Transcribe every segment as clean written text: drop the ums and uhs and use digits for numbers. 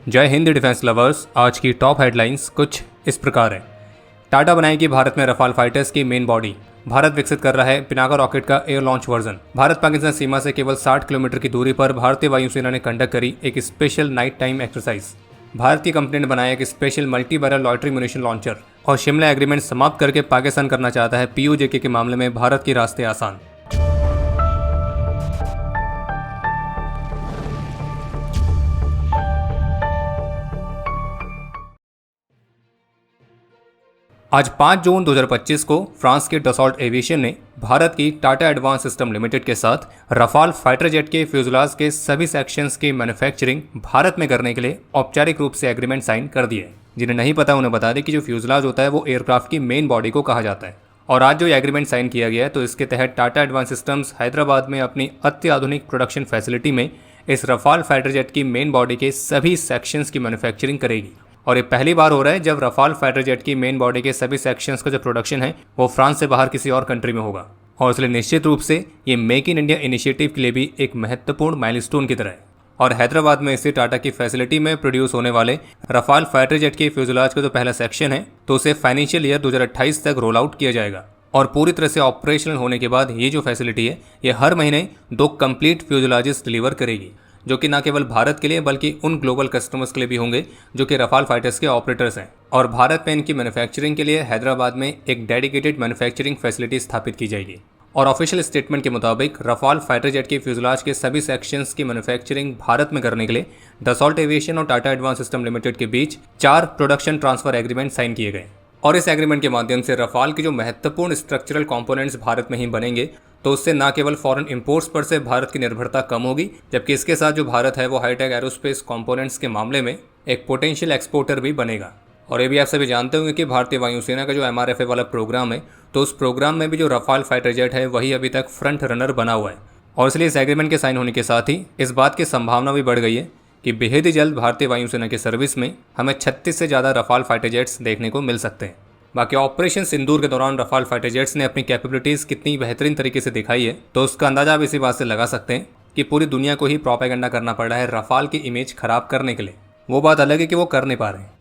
जय Hind defence lovers. आज की टॉप हेडलाइंस कुछ इस प्रकार है। टाटा बनाएगी भारत में रफाल फाइटर्स की मेन बॉडी। भारत विकसित कर रहा है पिनाका रॉकेट का air launch version. Bharat Pakistan सीमा से केवल 60 किलोमीटर की दूरी पर भारतीय वायुसेना ने कंडक्ट करी एक special night time exercise. Bharat की कंपनी ने बनाया एक special multi barrel loitering munition launcher और शिमला एग्रीमेंट समाप्त करके पाकिस्तान करना चाहता है पीओजेके के मामले में भारत के रास्ते आसान। आज 5 जून 2025 को फ्रांस के डसॉल्ट एविएशन ने भारत की टाटा एडवांस सिस्टम लिमिटेड के साथ रफाल फाइटर जेट के फ्यूजलाज के सभी सेक्शंस की मैन्युफैक्चरिंग भारत में करने के लिए औपचारिक रूप से एग्रीमेंट साइन कर दिए। जिन्हें नहीं पता उन्हें बता दें कि जो फ्यूजलाज होता है वो एयरक्राफ्ट की मेन बॉडी को कहा जाता है। और आज जो एग्रीमेंट साइन किया गया है तो इसके तहत टाटा एडवांस सिस्टम्स हैदराबाद में अपनी अत्याधुनिक प्रोडक्शन फैसिलिटी में इस रफाल फाइटर जेट की मेन बॉडी के सभी सेक्शंस की मैन्युफैक्चरिंग करेगी। और ये पहली बार हो रहा है जब रफाल फाइटर जेट की मेन बॉडी के सभी सेक्शंस का जो प्रोडक्शन है वो फ्रांस से बाहर किसी और कंट्री में होगा। और इसलिए निश्चित रूप से ये मेक इन इंडिया इनिशिएटिव के लिए भी एक महत्वपूर्ण माइलस्टोन की तरह है। और हैदराबाद में इसी टाटा की फैसिलिटी में प्रोड्यूस होने वाले रफाल फाइटर जेट के फ्यूजलाज का जो पहला सेक्शन है तो उसे फाइनेंशियल ईयर 2028 तक रोल आउट किया जाएगा। और पूरी तरह से ऑपरेशनल होने के बाद ये जो फैसिलिटी है ये हर महीने 2 कंप्लीट फ्यूजलाजेस डिलीवर करेगी, जो कि न केवल भारत के लिए बल्कि उन ग्लोबल कस्टमर्स के लिए भी होंगे जो कि रफाल फाइटर्स के ऑपरेटर्स हैं। और भारत में इनकी मैन्युफैक्चरिंग के लिए हैदराबाद में एक डेडिकेटेड मैन्युफैक्चरिंग फैसिलिटी स्थापित की जाएगी। और ऑफिशियल स्टेटमेंट के मुताबिक रफाल फाइटर जेट के फ्यूजलाज के सभी सेक्शंस की मैन्युफैक्चरिंग भारत में करने के लिए डसॉल्ट एविएशन और टाटा एडवांस सिस्टम लिमिटेड के बीच 4 प्रोडक्शन ट्रांसफर एग्रीमेंट साइन किए गए। और इस एग्रीमेंट के माध्यम से रफाल के जो महत्वपूर्ण स्ट्रक्चरल कंपोनेंट्स भारत में ही बनेंगे तो उससे न केवल फॉरेन इंपोर्ट्स पर से भारत की निर्भरता कम होगी, जबकि इसके साथ जो भारत है वो हाईटेक एरोस्पेस कंपोनेंट्स के मामले में एक पोटेंशियल एक्सपोर्टर भी बनेगा। और ये भी आप सभी जानते होंगे कि भारतीय वायुसेना का जो MRFA वाला प्रोग्राम है तो उस प्रोग्राम में भी जो रफाल फाइटर जेट है वही अभी तक फ्रंट रनर बना हुआ है। और इसलिए इस एग्रीमेंट के साइन होने के साथ ही इस बात की संभावना भी बढ़ गई है कि बेहद ही जल्द भारतीय वायुसेना की सर्विस में हमें 36 से ज़्यादा रफाल फाइटर जेट्स देखने को मिल सकते हैं। बाकी ऑपरेशन सिंदूर के दौरान रफाल फाइटर जेट्स ने अपनी कैपेबिलिटीज़ कितनी बेहतरीन तरीके से दिखाई है तो उसका अंदाजा आप इसी बात से लगा सकते हैं कि पूरी दुनिया को ही प्रोपेगेंडा करना पड़ रहा है रफाल की इमेज खराब करने के लिए। वो बात अलग है कि वो कर नहीं पा रहे हैं।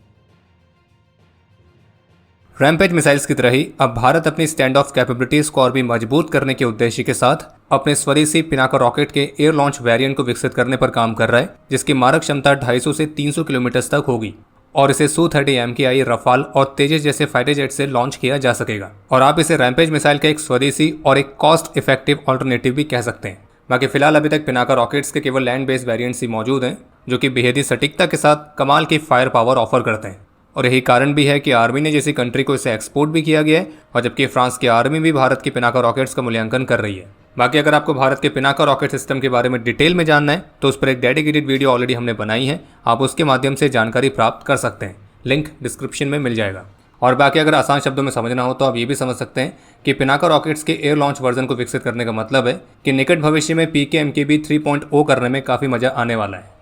रैम्पेज मिसाइल्स की तरह ही अब भारत अपनी स्टैंड ऑफ कैपेबिलिटीज़ को और भी मजबूत करने के उद्देश्य के साथ अपने स्वदेशी पिनाका रॉकेट के एयर लॉन्च वेरिएंट को विकसित करने पर काम कर रहा है, जिसकी मारक क्षमता 250 से 300 किलोमीटर तक होगी। और इसे Su-30 MKI रफाल और तेजस जैसे फाइटर जेट से लॉन्च किया जा सकेगा। और आप इसे रैम्पेज मिसाइल का एक स्वदेशी और एक कॉस्ट इफेक्टिव ऑल्टरनेटिव भी कह सकते हैं। बाकी फिलहाल अभी तक पिनाका रॉकेट्स के केवल लैंड बेस्ड वेरिएंट्स ही मौजूद हैं जो कि बेहद ही सटीकता के साथ कमाल की फायर पावर ऑफर करते हैं। और यही कारण भी है कि आर्मी ने जैसी कंट्री को इसे एक्सपोर्ट भी किया गया है और जबकि फ्रांस की आर्मी भी भारत की पिनाका रॉकेट्स का मूल्यांकन कर रही है। बाकी अगर आपको भारत के पिनाका रॉकेट सिस्टम के बारे में डिटेल में जानना है तो उस पर एक डेडिकेटेड वीडियो ऑलरेडी हमने बनाई है, आप उसके माध्यम से जानकारी प्राप्त कर सकते हैं। लिंक डिस्क्रिप्शन में मिल जाएगा। और बाकी अगर आसान शब्दों में समझना हो तो आप ये भी समझ सकते हैं कि पिनाका रॉकेट्स के एयर लॉन्च वर्जन को विकसित करने का मतलब है कि निकट भविष्य में PKMKB 3.0 करने में काफ़ी मजा आने वाला है।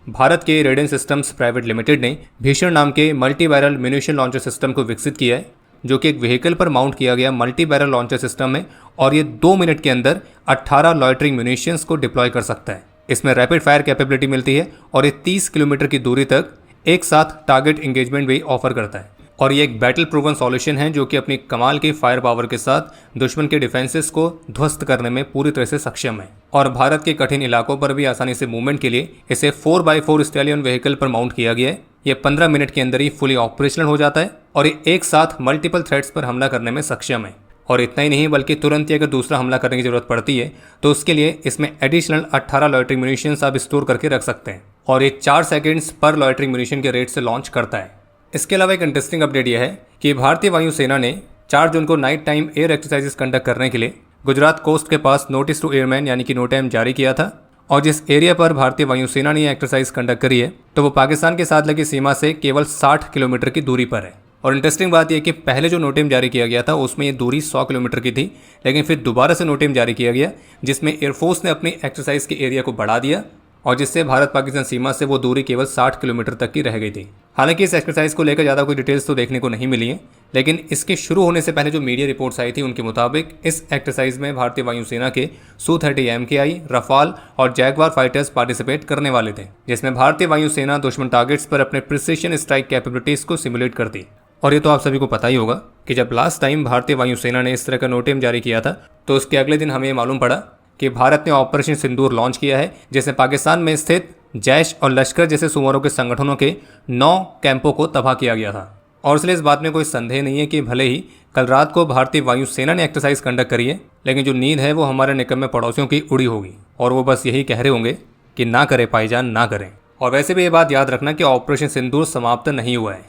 भारत के रेडियन सिस्टम्स प्राइवेट लिमिटेड ने भीषण नाम के multi barrel munition launcher system को विकसित किया है, जो कि एक व्हीकल पर माउंट किया गया मल्टी बैरल लॉन्चर सिस्टम है और ये 2 मिनट के अंदर 18 लॉयटरिंग म्यूनिशंस को डिप्लॉय कर सकता है। इसमें रैपिड फायर कैपेबिलिटी मिलती है और ये 30 किलोमीटर की दूरी तक एक साथ टारगेट इंगेजमेंट भी ऑफर करता है। और ये एक बैटल प्रूवन सॉल्यूशन है जो कि अपनी कमाल की फायर पावर के साथ दुश्मन के डिफेंसेस को ध्वस्त करने में पूरी तरह से सक्षम है। और भारत के कठिन इलाकों पर भी आसानी से मूवमेंट के लिए इसे 4x4 स्टैलियन व्हीकल पर माउंट किया गया है। ये 15 मिनट के अंदर ही फुली ऑपरेशनल हो जाता है और ये एक साथ मल्टीपल थ्रेड्स पर हमला करने में सक्षम है। और इतना ही नहीं बल्कि तुरंत ही अगर दूसरा हमला करने की जरूरत पड़ती है तो उसके लिए इसमें एडिशनल 18 लॉयटरिंग म्यूनिशंस आप स्टोर करके रख सकते हैं। और ये 4 सेकेंड्स पर लॉयटरिंग म्यूनिशन के रेट से लॉन्च करता है। इसके अलावा एक इंटरेस्टिंग अपडेट यह है कि भारतीय वायुसेना ने 4 जून को night time air exercises conduct करने के लिए गुजरात कोस्ट के पास नोटिस टू एयरमैन यानी कि नोटैम जारी किया था। और जिस एरिया पर भारतीय वायुसेना ने यह एक्सरसाइज कंडक्ट करी है तो वो पाकिस्तान के साथ लगी सीमा से केवल 60 किलोमीटर की दूरी पर है। और इंटरेस्टिंग बात यह कि पहले जो नोटिम जारी किया गया था उसमें ये दूरी 100 किलोमीटर की थी, लेकिन फिर दोबारा से नोटिम जारी किया गया जिसमें एयरफोर्स ने अपनी एक्सरसाइज के एरिया को बढ़ा दिया और जिससे भारत पाकिस्तान सीमा से वो दूरी केवल 60 किलोमीटर तक की रह गई थी। हालांकि इस एक्सरसाइज को लेकर ज़्यादा कोई डिटेल्स तो देखने को नहीं मिली है, लेकिन इसके शुरू होने से पहले जो मीडिया रिपोर्ट्स आई थी उनके मुताबिक इस एक्सरसाइज में भारतीय वायुसेना के Su-30 MKI, रफाल और जैगवार फाइटर्स पार्टिसिपेट करने वाले थे, जिसमें भारतीय वायुसेना दुश्मन टारगेट्स पर अपने प्रिसिशन स्ट्राइक कैपेबिलिटीज को सिमुलेट करती। और ये तो आप सभी को पता ही होगा कि जब लास्ट टाइम भारतीय वायुसेना ने इस तरह का नोटिम जारी किया था तो उसके अगले दिन हमें मालूम पड़ा कि भारत ने ऑपरेशन सिंदूर लॉन्च किया है, जिसमें पाकिस्तान में स्थित जैश और लश्कर जैसे सुमारों के संगठनों के 9 कैंपों को तबाह किया गया था। और इसलिए इस बात में कोई संदेह नहीं है कि भले ही कल रात को भारतीय वायुसेना ने एक्सरसाइज कंडक्ट करी है, लेकिन जो नींद है वो हमारे निकम्मे पड़ोसियों की उड़ी होगी और वो बस यही कह रहे होंगे कि ना करें भाईजान, ना करें। और वैसे भी ये बात याद रखना कि ऑपरेशन सिंदूर समाप्त नहीं हुआ है।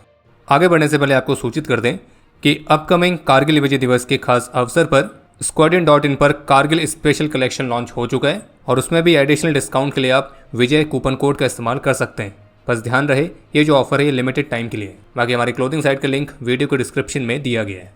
आगे बढ़ने से पहले आपको सूचित कर दें कि अपकमिंग कारगिल विजय दिवस के खास अवसर पर Squadron.in पर कारगिल स्पेशल कलेक्शन लॉन्च हो चुका है और उसमें भी एडिशनल डिस्काउंट के लिए आप विजय कूपन कोड का इस्तेमाल कर सकते हैं। बस ध्यान रहे ये जो ऑफर है ये लिमिटेड टाइम के लिए। बाकी हमारी क्लोथिंग साइट का लिंक वीडियो के डिस्क्रिप्शन में दिया गया है।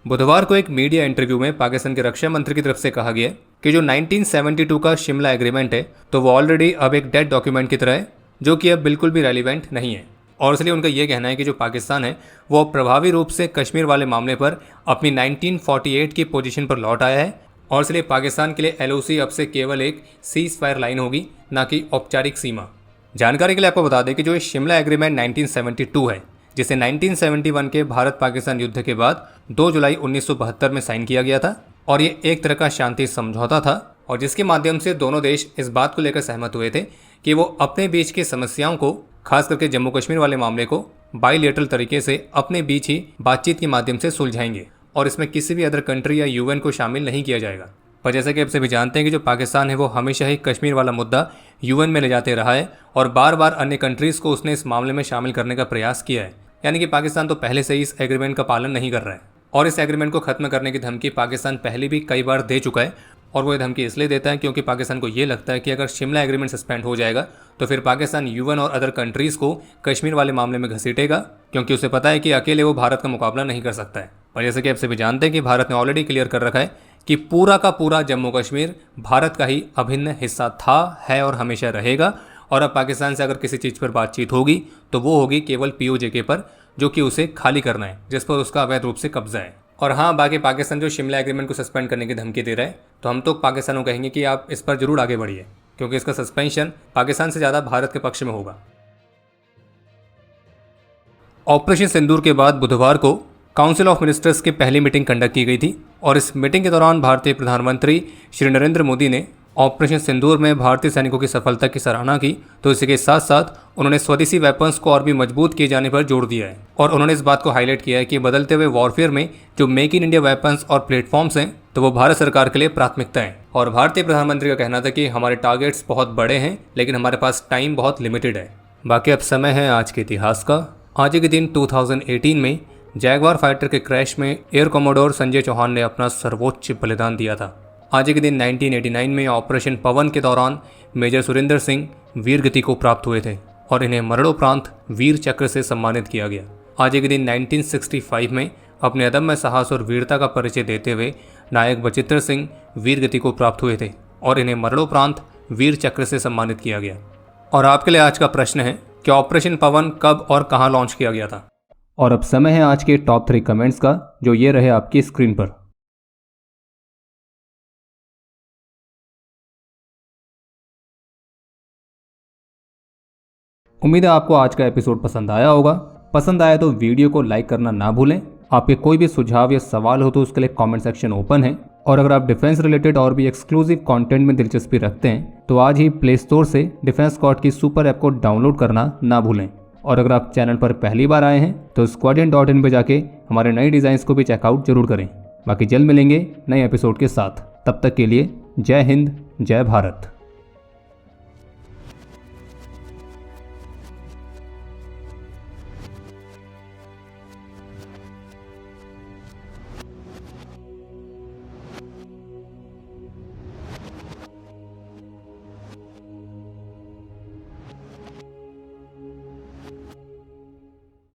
बुधवार को एक मीडिया इंटरव्यू में पाकिस्तान के रक्षा मंत्री की तरफ से कहा गया कि जो 1972 का शिमला एग्रीमेंट है तो वो ऑलरेडी अब एक डेड डॉक्यूमेंट की तरह है, जो कि अब बिल्कुल भी रेलिवेंट नहीं है। और इसलिए उनका यह कहना है कि जो पाकिस्तान है वो प्रभावी रूप से कश्मीर वाले मामले पर अपनी 1948 की पोजीशन पर लौट आया है और इसलिए पाकिस्तान के लिए LOC अब से केवल एक सीज फायर लाइन होगी, ना कि औपचारिक सीमा। जानकारी के लिए आपको बता दें कि जो ये शिमला एग्रीमेंट 1972 है, जिसे 1971 के भारत पाकिस्तान युद्ध के बाद 2 जुलाई 1972 में साइन किया गया था और ये एक तरह का शांति समझौता था और जिसके माध्यम से दोनों देश इस बात को लेकर सहमत हुए थे कि वो अपने बीच की समस्याओं को, खास करके जम्मू कश्मीर वाले मामले को बाइलेटरल तरीके से अपने बीच ही बातचीत के माध्यम से सुलझाएंगे और इसमें किसी भी अदर कंट्री या UN को शामिल नहीं किया जाएगा। पर जैसे कि आप सभी जानते हैं कि जो पाकिस्तान है वो हमेशा ही कश्मीर वाला मुद्दा UN में ले जाते रहा है और बार बार अन्य कंट्रीज़ को उसने इस मामले में शामिल करने का प्रयास किया है। यानी कि पाकिस्तान तो पहले से ही इस एग्रीमेंट का पालन नहीं कर रहा है और इस एग्रीमेंट को खत्म करने की धमकी पाकिस्तान पहले भी कई बार दे चुका है। और वो ये धमकी इसलिए देता है क्योंकि पाकिस्तान को ये लगता है कि अगर शिमला एग्रीमेंट सस्पेंड हो जाएगा तो फिर पाकिस्तान UN और अदर कंट्रीज़ को कश्मीर वाले मामले में घसीटेगा, क्योंकि उसे पता है कि अकेले वो भारत का मुकाबला नहीं कर सकता है। और जैसे कि आप सभी जानते हैं कि भारत ने ऑलरेडी क्लियर कर रखा है कि पूरा का पूरा जम्मू कश्मीर भारत का ही अभिन्न हिस्सा था, है और हमेशा रहेगा। और अब पाकिस्तान से अगर किसी चीज़ पर बातचीत होगी तो वो होगी केवल POJK पर, जो कि उसे खाली करना है, जिस पर उसका अवैध रूप से कब्जा है। और हाँ, बाकी पाकिस्तान जो शिमला एग्रीमेंट को सस्पेंड करने की धमकी दे रहा है तो हम तो पाकिस्तान को कहेंगे कि आप इस पर जरूर आगे बढ़िए, क्योंकि इसका सस्पेंशन पाकिस्तान से ज़्यादा भारत के पक्ष में होगा। ऑपरेशन सिंदूर के बाद बुधवार को काउंसिल ऑफ मिनिस्टर्स की पहली मीटिंग कंडक्ट की गई थी और इस मीटिंग के दौरान भारतीय प्रधानमंत्री श्री नरेंद्र मोदी ने ऑपरेशन सिंदूर में भारतीय सैनिकों की सफलता की सराहना की। तो इसी के साथ साथ उन्होंने स्वदेशी वेपन्स को और भी मजबूत किए जाने पर जोर दिया है और उन्होंने इस बात को हाईलाइट किया है कि बदलते हुए वॉरफेयर में जो मेक इन इंडिया वेपन्स और प्लेटफॉर्म्स हैं तो वो भारत सरकार के लिए प्राथमिकता है। और भारतीय प्रधानमंत्री का कहना था कि हमारे टारगेट्स बहुत बड़े हैं लेकिन हमारे पास टाइम बहुत लिमिटेड है। बाकी अब समय है आज के इतिहास का। आज के दिन 2018 में जैगवार फाइटर के क्रैश में एयर कमोडोर संजय चौहान ने अपना सर्वोच्च बलिदान दिया था। आज के दिन 1989 में ऑपरेशन पवन के दौरान मेजर सुरेंद्र सिंह वीर गति को प्राप्त हुए थे और इन्हें मरणोपरांत वीर चक्र से सम्मानित किया गया। आज के दिन 1965 में अपने अदम्य साहस और वीरता का परिचय देते हुए नायक बचित्र सिंह वीर गति को प्राप्त हुए थे और इन्हें मरणोपरांत वीर चक्र से सम्मानित किया गया। और आपके लिए आज का प्रश्न है कि ऑपरेशन पवन कब और कहां लॉन्च किया गया था। और अब समय है आज के टॉप 3 कमेंट्स का, जो ये रहे आपकी स्क्रीन पर। उम्मीद है आपको आज का एपिसोड पसंद आया होगा। पसंद आया तो वीडियो को लाइक करना ना भूलें। आपके कोई भी सुझाव या सवाल हो तो उसके लिए कमेंट सेक्शन ओपन है। और अगर आप डिफेंस रिलेटेड और भी एक्सक्लूसिव कंटेंट में दिलचस्पी रखते हैं तो आज ही प्ले स्टोर से डिफेंस स्क्वाड की सुपर ऐप को डाउनलोड करना ना भूलें। और अगर आप चैनल पर पहली बार आए हैं तो Squadron.in पे जाके हमारे नए डिज़ाइंस को भी चेकआउट जरूर करें। बाकी जल्द मिलेंगे नए एपिसोड के साथ। तब तक के लिए जय हिंद, जय भारत।